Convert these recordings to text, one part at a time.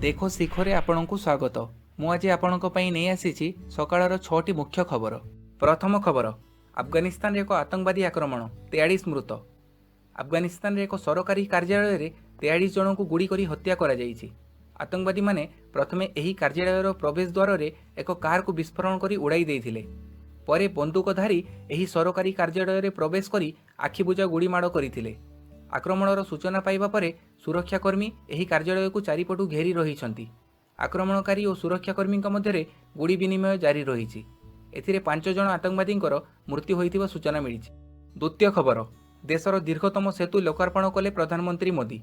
देखो शिखरे आपणଙ୍କୁ ସ୍ୱାଗତ। ମୁଁ ଆଜି ଆପଣଙ୍କ ପାଇଁ ନେଇ ଆସିଛି ସକାଳର 6ଟି ମୁଖ୍ୟ ଖବର। ପ୍ରଥମ ଖବର, ଆଫଗାନିସ୍ତାନରେ ଏକ ଆତଙ୍କବାଦୀ ଆକ୍ରମଣ, 43 ମୃତ। ଆଫଗାନିସ୍ତାନରେ ଏକ ସରକାରୀ କାର୍ଯ୍ୟାଳୟରେ 43 ଜଣଙ୍କୁ ଗୁଳି କରି ହତ୍ୟା କରାଯାଇଛି। ଆତଙ୍କବାଦୀମାନେ ପ୍ରଥମେ ଏହି କାର୍ଯ୍ୟାଳୟର ପ୍ରବେଶ ଦ୍ୱାରରେ ଏକ କାରକୁ ବିସ୍ଫୋରଣ କରି ଉଡ଼ାଇ ଦେଇଥିଲେ। ପରେ ବନ୍ଧୁକଧାରୀ ଏହି ସରକାରୀ କାର୍ଯ୍ୟାଳୟରେ ପ୍ରବେଶ କରି ଆଖିବୁଜା ଗୁଳିମାଡ଼ କରିଥିଲେ। ଆକ୍ରମଣର ସୂଚନା ପାଇବା ପରେ ସୁରକ୍ଷାକର୍ମୀ ଏହି କାର୍ଯ୍ୟାଳୟକୁ ଚାରିପଟୁ ଘେରି ରହିଛନ୍ତି। ଆକ୍ରମଣକାରୀ ଓ ସୁରକ୍ଷାକର୍ମୀଙ୍କ ମଧ୍ୟରେ ଗୁଳି ବିନିମୟ ଜାରି ରହିଛି। ଏଥିରେ 5 ଜଣ ଆତଙ୍କବାଦୀଙ୍କର ମୃତ୍ୟୁ ହୋଇଥିବା ସୂଚନା ମିଳିଛି। ଦ୍ୱିତୀୟ ଖବର, ଦେଶର ଦୀର୍ଘତମ ସେତୁ ଲୋକାର୍ପଣ କଲେ ପ୍ରଧାନମନ୍ତ୍ରୀ ମୋଦି।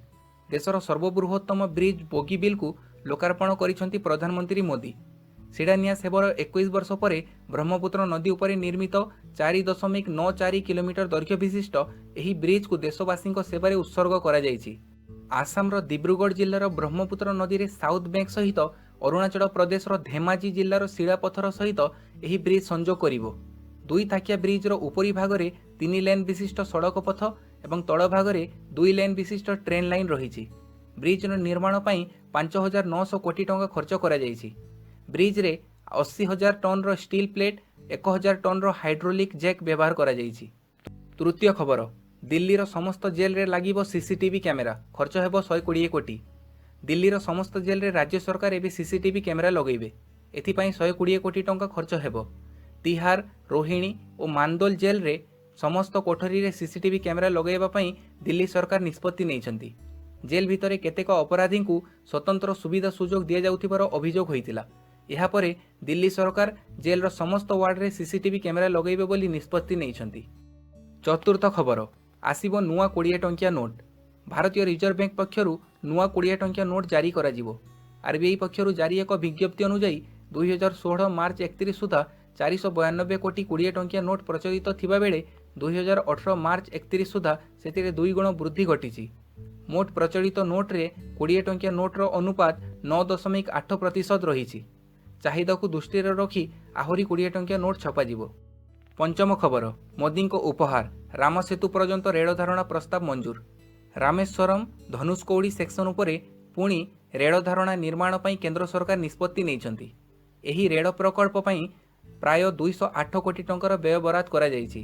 ଦେଶର ସର୍ବବୃହତ୍ତମ ବ୍ରିଜ୍ ବୋଗିବିଲକୁ ଲୋକାର୍ପଣ କରିଛନ୍ତି ପ୍ରଧାନମନ୍ତ୍ରୀ ମୋଦି। ଶିଳାନ୍ୟାସ ହେବାର 21 ବର୍ଷ ପରେ ବ୍ରହ୍ମପୁତ୍ର ନଦୀ ଉପରେ ନିର୍ମିତ 4.94 କିଲୋମିଟର ଦୈର୍ଘ୍ୟ ବିଶିଷ୍ଟ ଏହି ବ୍ରିଜ୍କୁ ଦେଶବାସୀଙ୍କ ସେବାରେ ଉତ୍ସର୍ଗ କରାଯାଇଛି। ଆସାମର ଦିବ୍ରୁଗଡ଼ ଜିଲ୍ଲାର ବ୍ରହ୍ମପୁତ୍ର ନଦୀରେ ସାଉଥ୍ ବ୍ୟାଙ୍କ ସହିତ ଅରୁଣାଚଳ ପ୍ରଦେଶର ଧେମାଜି ଜିଲ୍ଲାର ଶିଳାପଥର ସହିତ ଏହି ବ୍ରିଜ୍ ସଂଯୋଗ କରିବ। 2 ଥାକିଆ ବ୍ରିଜ୍ର ଉପରି ଭାଗରେ 3 ଲେନ୍ ବିଶିଷ୍ଟ ସଡ଼କ ପଥ ଏବଂ ତଳ ଭାଗରେ 2 ଲେନ୍ ବିଶିଷ୍ଟ ଟ୍ରେନ୍ ଲାଇନ୍ ରହିଛି। ବ୍ରିଜ୍ର ନିର୍ମାଣ ପାଇଁ 5,900 କୋଟି ଟଙ୍କା ଖର୍ଚ୍ଚ କରାଯାଇଛି। ବ୍ରିଜ୍ରେ 80,000 ଟନ୍ର ଷ୍ଟିଲ୍ ପ୍ଲେଟ୍, 1,000 ଟନ୍ର ହାଇଡ୍ରୋଲିକ୍ ଜ୍ୟାକ୍ ବ୍ୟବହାର କରାଯାଇଛି। ତୃତୀୟ ଖବର, ଦିଲ୍ଲୀର ସମସ୍ତ ଜେଲ୍ରେ ଲାଗିବ ସିସିଟିଭି କ୍ୟାମେରା, ଖର୍ଚ୍ଚ ହେବ 120 କୋଟି। ଦିଲ୍ଲୀର ସମସ୍ତ ଜେଲ୍ରେ ରାଜ୍ୟ ସରକାର ଏବେ ସିସିଟିଭି କ୍ୟାମେରା ଲଗାଇବେ। ଏଥିପାଇଁ 120 କୋଟି ଟଙ୍କା ଖର୍ଚ୍ଚ ହେବ। ତିହାର, ରୋହିଣୀ ଓ ମାନ୍ଦୋଲ ଜେଲ୍ରେ ସମସ୍ତ କୋଠରୀରେ ସିସିଟିଭି କ୍ୟାମେରା ଲଗାଇବା ପାଇଁ ଦିଲ୍ଲୀ ସରକାର ନିଷ୍ପତ୍ତି ନେଇଛନ୍ତି। ଜେଲ୍ ଭିତରେ କେତେକ ଅପରାଧୀଙ୍କୁ ସ୍ୱତନ୍ତ୍ର ସୁବିଧା ସୁଯୋଗ ଦିଆଯାଉଥିବାର ଅଭିଯୋଗ ହୋଇଥିଲା। ଏହାପରେ ଦିଲ୍ଲୀ ସରକାର ଜେଲ୍ର ସମସ୍ତ ୱାର୍ଡରେ ସିସିଟିଭି କ୍ୟାମେରା ଲଗାଇବେ ବୋଲି ନିଷ୍ପତ୍ତି ନେଇଛନ୍ତି। ଚତୁର୍ଥ ଖବର, ଆସିବ ନୂଆ 20 ଟଙ୍କିଆ ନୋଟ୍। ଭାରତୀୟ ରିଜର୍ଭ ବ୍ୟାଙ୍କ ପକ୍ଷରୁ ନୂଆ 20 ଟଙ୍କିଆ ନୋଟ୍ ଜାରି କରାଯିବ। ଆର୍ବିଆଇ ପକ୍ଷରୁ ଜାରି ଏକ ବିଜ୍ଞପ୍ତି ଅନୁଯାୟୀ 2016 ମାର୍ଚ୍ଚ 31 ସୁଦ୍ଧା 492 କୋଟି 20 ଟଙ୍କିଆ ନୋଟ୍ ପ୍ରଚଳିତ ଥିବାବେଳେ 2018 ମାର୍ଚ୍ଚ 31 ସୁଦ୍ଧା ସେଥିରେ 2 ଗୁଣ ବୃଦ୍ଧି ଘଟିଛି। ମୋଟ ପ୍ରଚଳିତ ନୋଟ୍ରେ 20 ଟଙ୍କିଆ ନୋଟ୍ର ଅନୁପାତ 9.8% ରହିଛି। ଚାହିଦାକୁ ଦୃଷ୍ଟିରେ ରଖି ଆହୁରି 20 ଟଙ୍କିଆ ନୋଟ୍ ଛପାଯିବ। ପଞ୍ଚମ ଖବର, ମୋଦିଙ୍କ ଉପହାର, ରାମ ସେତୁ ପର୍ଯ୍ୟନ୍ତ ରେଳ ଧାରଣା ପ୍ରସ୍ତାବ ମଞ୍ଜୁର। ରାମେଶ୍ୱରମ୍ ଧନୁଷକୋଡ଼ି ସେକ୍ସନ ଉପରେ ପୁଣି ରେଳ ଧାରଣା ନିର୍ମାଣ ପାଇଁ କେନ୍ଦ୍ର ସରକାର ନିଷ୍ପତ୍ତି ନେଇଛନ୍ତି। ଏହି ରେଳ ପ୍ରକଳ୍ପ ପାଇଁ ପ୍ରାୟ 208 କୋଟି ଟଙ୍କାର ବ୍ୟୟ ବରାଦ କରାଯାଇଛି।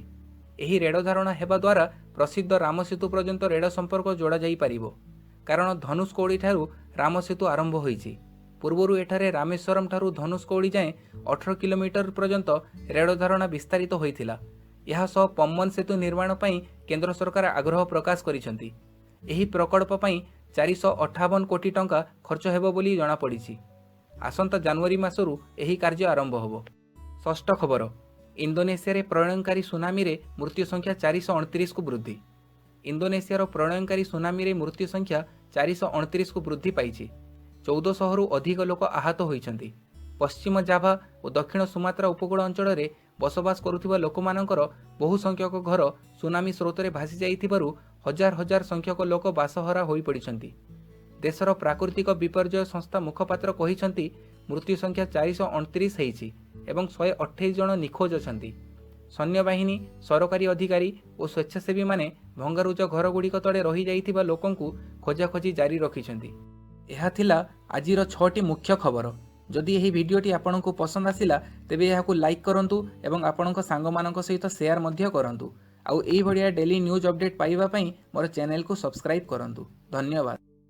ଏହି ରେଳ ଧାରଣା ହେବା ଦ୍ୱାରା ପ୍ରସିଦ୍ଧ ରାମ ସେତୁ ପର୍ଯ୍ୟନ୍ତ ରେଳ ସମ୍ପର୍କ ଯୋଡ଼ାଯାଇପାରିବ। କାରଣ ଧନୁଷକୋଡ଼ି ଠାରୁ ରାମ ସେତୁ ଆରମ୍ଭ ହୋଇଛି। ପୂର୍ବରୁ ଏଠାରେ ରାମେଶ୍ୱରମ୍ ଠାରୁ ଧନୁଷକୋଡ଼ି ଯାଏଁ 18 କିଲୋମିଟର ପର୍ଯ୍ୟନ୍ତ ରେଳ ଧାରଣା ବିସ୍ତାରିତ ହୋଇଥିଲା। ଏହା ସହ ପମ୍ବନ ସେତୁ ନିର୍ମାଣ ପାଇଁ କେନ୍ଦ୍ର ସରକାର ଆଗ୍ରହ ପ୍ରକାଶ କରିଛନ୍ତି। ଏହି ପ୍ରକଳ୍ପ ପାଇଁ 458 କୋଟି ଟଙ୍କା ଖର୍ଚ୍ଚ ହେବ ବୋଲି ଜଣାପଡ଼ିଛି। ଆସନ୍ତା ଜାନୁଆରୀ ମାସରୁ ଏହି କାର୍ଯ୍ୟ ଆରମ୍ଭ ହେବ। ଷଷ୍ଠ ଖବର, ଇଣ୍ଡୋନେସିଆରେ ପ୍ରଳୟଙ୍କରୀ ସୁନାମିରେ ମୃତ୍ୟୁ ସଂଖ୍ୟା 429କୁ ବୃଦ୍ଧି। ଇଣ୍ଡୋନେସିଆର ପ୍ରଳୟଙ୍କରୀ ସୁନାମିରେ ମୃତ୍ୟୁ ସଂଖ୍ୟା 429କୁ ବୃଦ୍ଧି ପାଇଛି। 1400ରୁ ଅଧିକ ଲୋକ ଆହତ ହୋଇଛନ୍ତି। ପଶ୍ଚିମ ଜାଭା ଓ ଦକ୍ଷିଣ ସୁମାତ୍ରା ଉପକୂଳ ଅଞ୍ଚଳରେ ବସବାସ କରୁଥିବା ଲୋକମାନଙ୍କର ବହୁ ସଂଖ୍ୟକ ଘର ସୁନାମି ସ୍ରୋତରେ ଭାସି ଯାଇଥିବାରୁ ହଜାର ହଜାର ସଂଖ୍ୟକ ଲୋକ ବାସହରା ହୋଇପଡ଼ିଛନ୍ତି। ଦେଶର ପ୍ରାକୃତିକ ବିପର୍ଯ୍ୟୟ ସଂସ୍ଥା ମୁଖପାତ୍ର କହିଛନ୍ତି ମୃତ୍ୟୁ ସଂଖ୍ୟା 429 ହୋଇଛି ଏବଂ 128 ଜଣ ନିଖୋଜ ଅଛନ୍ତି। ସୈନ୍ୟବାହିନୀ, ସରକାରୀ ଅଧିକାରୀ ଓ ସ୍ୱେଚ୍ଛାସେବୀମାନେ ଭଙ୍ଗାରୁଜା ଘରଗୁଡ଼ିକ ତଳେ ରହିଯାଇଥିବା ଲୋକଙ୍କୁ ଖୋଜାଖୋଜି ଜାରି ରଖିଛନ୍ତି। ଏହା ଥିଲା ଆଜିର 6ଟି ମୁଖ୍ୟ ଖବର। ଯଦି ଏହି ଭିଡ଼ିଓଟି ଆପଣଙ୍କୁ ପସନ୍ଦ ଆସିଲା ତେବେ ଏହାକୁ ଲାଇକ୍ କରନ୍ତୁ ଏବଂ ଆପଣଙ୍କ ସାଙ୍ଗମାନଙ୍କ ସହିତ ସେୟାର ମଧ୍ୟ କରନ୍ତୁ। ଆଉ ଏଇଭଳିଆ ଡେଲି ନ୍ୟୁଜ୍ ଅପଡେଟ୍ ପାଇବା ପାଇଁ ମୋର ଚ୍ୟାନେଲକୁ ସବସ୍କ୍ରାଇବ୍ କରନ୍ତୁ। ଧନ୍ୟବାଦ।